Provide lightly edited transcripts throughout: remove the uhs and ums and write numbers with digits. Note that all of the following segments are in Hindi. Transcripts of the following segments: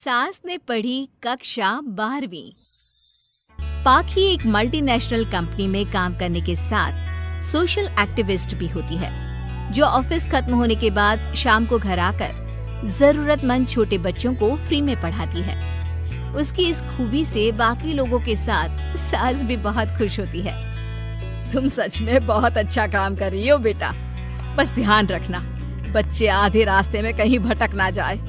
सास ने पढ़ी कक्षा 12वीं। पाखी एक मल्टीनेशनल कंपनी में काम करने के साथ सोशल एक्टिविस्ट भी होती है, जो ऑफिस खत्म होने के बाद शाम को घर आकर जरूरतमंद छोटे बच्चों को फ्री में पढ़ाती है। उसकी इस खूबी से बाकी लोगों के साथ सास भी बहुत खुश होती है। तुम सच में बहुत अच्छा काम कर रही हो बेटा, बस ध्यान रखना बच्चे आधे रास्ते में कहीं भटक ना जाए।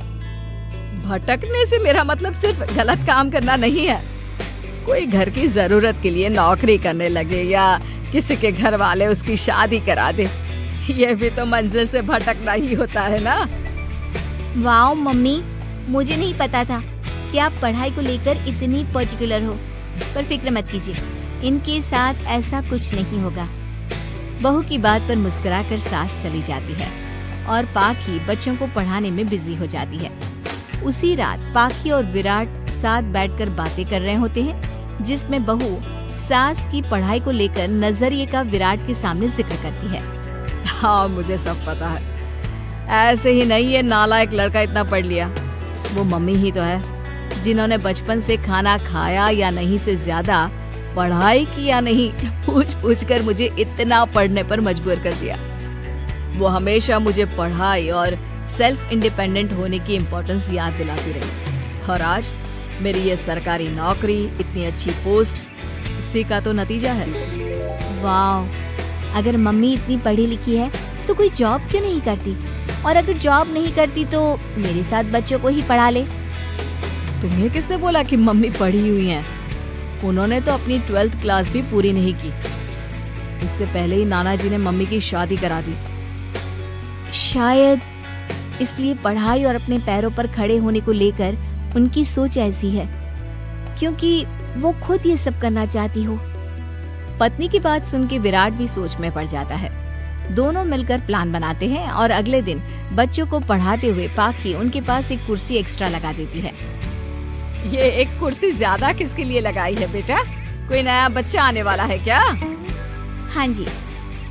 भटकने से मेरा मतलब सिर्फ गलत काम करना नहीं है। कोई घर की जरूरत के लिए नौकरी करने लगे या किसी के घर वाले उसकी शादी करा दे, ये भी तो मंजिल से भटकना ही होता है ना। वाओ मम्मी, मुझे नहीं पता था कि आप पढ़ाई को लेकर इतनी पर्टिकुलर हो। पर फिक्र मत कीजिए, इनके साथ ऐसा कुछ नहीं होगा। बहू की बात पर मुस्कुराकर सास चली जाती है और पाखी बच्चों को पढ़ाने में बिजी हो जाती है। उसी रात पाखी और विराट साथ बैठकर बातें कर रहे होते हैं, जिसमें बहू सास की पढ़ाई को लेकर नजरिए का विराट के सामने जिक्र करती है। हाँ, मुझे सब पता है। ऐसे ही नहीं ये नालायक लड़का इतना पढ़ लिया। वो मम्मी ही तो है जिन्होंने बचपन से खाना खाया या नहीं से ज्यादा पढ़ाई की या नहीं पूछ पूछ कर मुझे इतना पढ़ने पर मजबूर कर दिया। वो हमेशा मुझे पढ़ाई और सेल्फ इंडिपेंडेंट होने की इम्पोर्टेंस याद दिलाती रही, और आज मेरी ये सरकारी नौकरी, इतनी अच्छी पोस्ट, इसी का तो नतीजा है। वाओ, अगर मम्मी इतनी पढ़ी लिखी है तो कोई जॉब क्यों नहीं करती? और अगर जॉब नहीं करती तो मेरे साथ बच्चों को ही पढ़ा ले। तुम्हें किसने बोला कि मम्मी पढ़ी हुई हैं? उन्होंने तो अपनी 12th क्लास भी पूरी नहीं की। इससे पहले ही नाना जी ने मम्मी की शादी करा दी। शायद इसलिए पढ़ाई और अपने पैरों पर खड़े होने को लेकर उनकी सोच ऐसी है, क्योंकि वो खुद ये सब करना चाहती हो। पत्नी की बात सुन के विराट भी सोच में पड़ जाता है। दोनों मिलकर प्लान बनाते हैं और अगले दिन बच्चों को पढ़ाते हुए पाखी उनके पास एक कुर्सी एक्स्ट्रा लगा देती है। ये एक कुर्सी ज्यादा किसके लिए लगाई है बेटा? कोई नया बच्चा आने वाला है क्या? हाँ जी,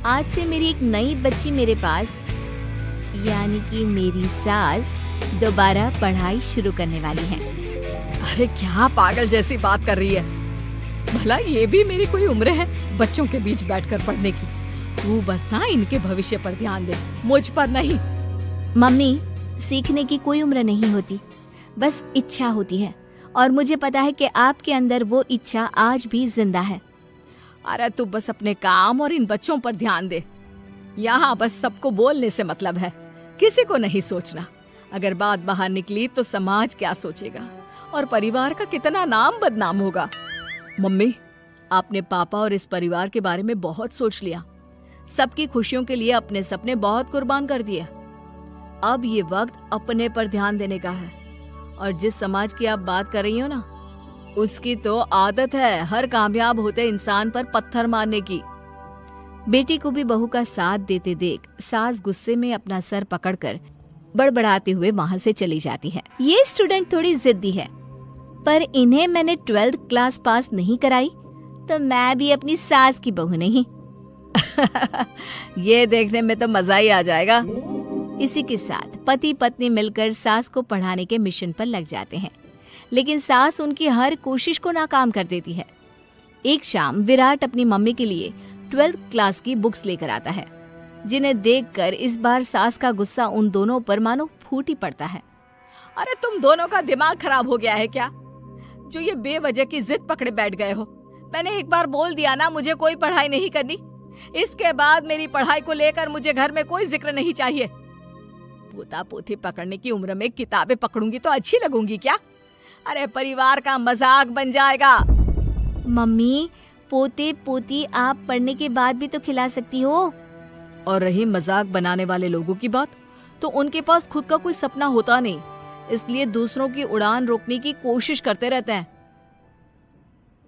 आज से मेरी एक नई बच्ची मेरे पास, यानी कि मेरी सास दोबारा पढ़ाई शुरू करने वाली है। अरे क्या पागल जैसी बात कर रही है? भला ये भी मेरी कोई उम्र है बच्चों के बीच बैठकर पढ़ने की? तू बस ना इनके भविष्य पर ध्यान दे, मुझ पर नहीं। मम्मी, सीखने की कोई उम्र नहीं होती, बस इच्छा होती है, और मुझे पता है कि आपके अंदर वो इच्छा आज भी जिंदा है। अरे तू बस अपने काम और इन बच्चों पर ध्यान दे। यहाँ बस सबको बोलने से मतलब है, किसी को नहीं सोचना। अगर बात बाहर निकली तो समाज क्या सोचेगा और परिवार का कितना नाम बदनाम होगा। मम्मी, आपने पापा और इस परिवार के बारे में बहुत सोच लिया। सबकी खुशियों के लिए अपने सपने बहुत कुर्बान कर दिए। अब ये वक्त अपने पर ध्यान देने का है। और जिस समाज की आप बात कर रही हो ना, उसकी तो आदत है हर कामयाब होते इंसान पर पत्थर मारने की। बेटी को भी बहू का साथ देते देख सास गुस्से में अपना सर पकड़कर बड़बड़ाते हुए वहां से चली जाती है। ये स्टूडेंट थोड़ी जिद्दी है, पर इन्हें मैंने 12th क्लास पास नहीं कराई तो मैं भी अपनी सास की बहू नहीं। ये देखने में तो मजा ही आ जाएगा। इसी के साथ पति पत्नी मिलकर सास को पढ़ाने के मिशन पर लग जाते हैं, लेकिन सास उनकी हर कोशिश को नाकाम कर देती है। एक शाम विराट अपनी मम्मी के लिए 12th क्लास की बुक्स लेकर आता है, जिन्हें देखकर इस बार सास का गुस्सा उन दोनों पर मानो फूट ही पड़ता है। अरे तुम दोनों का दिमाग खराब हो गया है क्या, जो ये बेवजह की जिद पकड़े बैठ गए हो? मैंने एक बार बोल दिया ना, मुझे कोई पढ़ाई नहीं करनी। इसके बाद मेरी पढ़ाई को लेकर मुझे घर में कोई जिक्र नहीं चाहिए। पोता पोती पकड़ने की उम्र में किताबें पकड़ूंगी तो अच्छी लगूंगी क्या? अरे परिवार का मजाक बन जाएगा। मम्मी, पोते पोती आप पढ़ने के बाद भी तो खिला सकती हो। और रही मजाक बनाने वाले लोगों की बात, तो उनके पास खुद का कोई सपना होता नहीं, इसलिए दूसरों की उड़ान रोकने की कोशिश करते रहते हैं।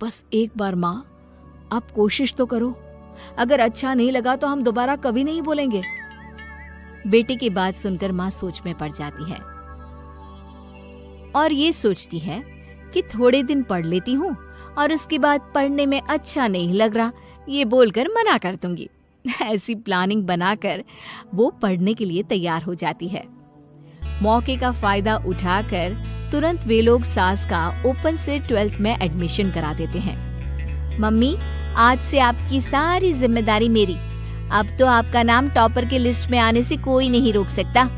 बस एक बार माँ, आप कोशिश तो करो। अगर अच्छा नहीं लगा तो हम दोबारा कभी नहीं बोलेंगे। बेटी की बात सुनकर माँ सोच में पड़ जाती है और ये सोचती है कि थोड़े दिन पढ़ लेती हूँ और उसके बाद पढ़ने में अच्छा नहीं लग रहा, ये बोलकर मना कर दूंगी। ऐसी प्लानिंग बनाकर वो पढ़ने के लिए तैयार हो जाती है। मौके का फायदा उठाकर तुरंत वे लोग सास का ओपन से 12th में एडमिशन करा देते हैं। मम्मी, आज से आपकी सारी जिम्मेदारी मेरी। अब तो आपका नाम टॉपर के लिस्ट में आने से कोई नहीं रोक सकता।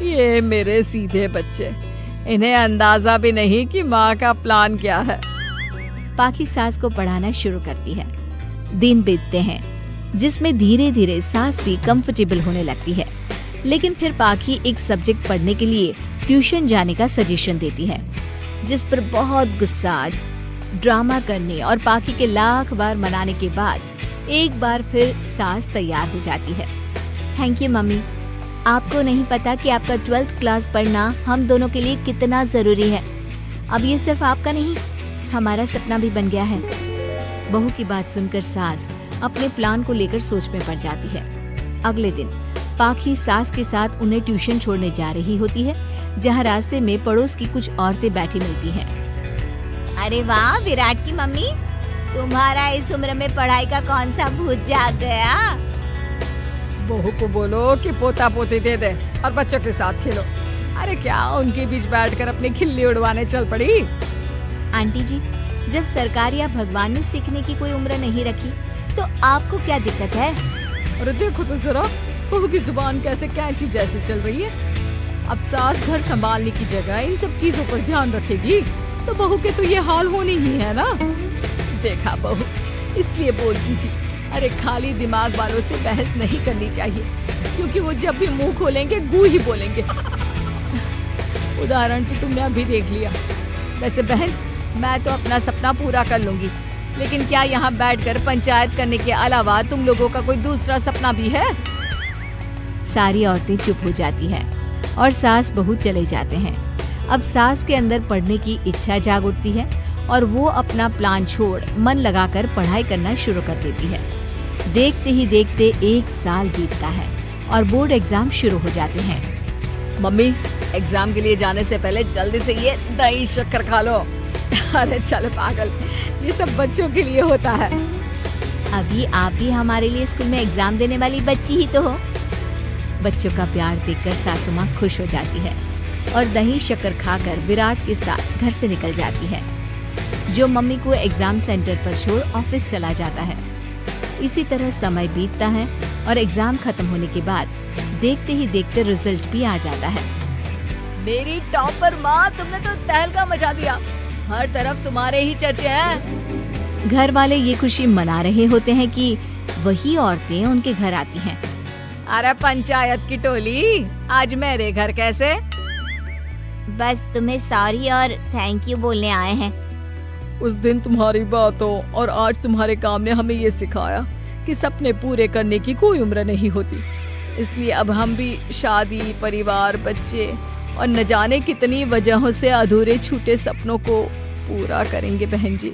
ये मेरे सीधे बच्चे, इन्हें अंदाजा भी नहीं कि माँ का प्लान क्या है। पाखी सास को पढ़ाना शुरू करती है। दिन बीतते हैं जिसमें धीरे धीरे सास भी कंफर्टेबल होने लगती है, लेकिन फिर पाखी एक सब्जेक्ट पढ़ने के लिए ट्यूशन जाने का सजेशन देती है, जिस पर बहुत गुस्सा, ड्रामा करने और पाखी के लाख बार मनाने के बाद एक बार फिर सास तैयार हो जाती है। Thank you mummy. आपको नहीं पता कि आपका 12th क्लास पढ़ना हम दोनों के लिए कितना जरूरी है। अब ये सिर्फ आपका नहीं, हमारा सपना भी बन गया है। बहू की बात सुनकर सास अपने प्लान को लेकर सोच में पड़ जाती है। अगले दिन पाखी सास के साथ उन्हें ट्यूशन छोड़ने जा रही होती है, जहाँ रास्ते में पड़ोस की कुछ औरतें बैठी मिलती हैं। अरे वाह विराट की मम्मी, तुम्हारा इस उम्र में पढ़ाई का कौन सा भूत जाग गया? बहू को बोलो कि पोता पोती दे दे और बच्चों के साथ खेलो। अरे क्या उनके बीच बैठकर अपनी खिल्ली उड़वाने चल पड़ी? आंटी जी, जब सरकार या भगवान ने सीखने की कोई उम्र नहीं रखी तो आपको क्या दिक्कत है? अरे देखो तो जरा, बहू की जुबान कैसे कैंची जैसे चल रही है। अब सास घर संभालने की जगह इन सब चीजों पर ध्यान रखेगी तो बहू के तो ये हाल होनी ही है ना। देखा बहू, इसलिए बोलती थी, अरे खाली दिमाग वालों से बहस नहीं करनी चाहिए, क्योंकि वो जब भी मुंह खोलेंगे गू ही बोलेंगे। उदाहरण तो तुमने अभी देख लिया। वैसे बहन, मैं तो अपना सपना पूरा कर लूंगी, लेकिन क्या यहाँ बैठकर पंचायत करने के अलावा तुम लोगों का कोई दूसरा सपना भी है? सारी औरतें चुप हो जाती हैं और सास बहू चले जाते हैं। अब सास के अंदर पढ़ने की इच्छा जाग उठती है और वो अपना प्लान छोड़ मन लगाकर पढ़ाई करना शुरू कर देती है। देखते ही देखते 1 साल बीतता है और बोर्ड एग्जाम शुरू हो जाते हैं। मम्मी, एग्जाम के लिए जाने से पहले जल्दी से ये दही शक्कर खा लो। अरे चल पागल, ये सब बच्चों के लिए होता है। अभी आप भी हमारे लिए स्कूल में एग्जाम देने वाली बच्ची ही तो हो। बच्चों का प्यार देखकर सासू माँ खुश हो जाती है और दही शक्कर खाकर विराट के साथ घर से निकल जाती है, जो मम्मी को एग्जाम सेंटर पर छोड़ ऑफिस चला जाता है। इसी तरह समय बीतता है और एग्जाम खत्म होने के बाद देखते ही देखते रिजल्ट भी आ जाता है। मेरी टॉपर माँ, तुमने तो तहलका मचा दिया। हर तरफ तुम्हारे ही चर्चे हैं। घर वाले ये खुशी मना रहे होते हैं कि वही औरतें उनके घर आती हैं। अरे पंचायत की टोली, आज मेरे घर कैसे? बस तुम्हें सॉरी और थैंक यू बोलने आए हैं। उस दिन तुम्हारी बातों और आज तुम्हारे काम ने हमें ये सिखाया कि सपने पूरे करने की कोई उम्र नहीं होती। इसलिए अब हम भी शादी, परिवार, बच्चे और न जाने कितनी वजहों से अधूरे छूटे सपनों को पूरा करेंगे बहन जी।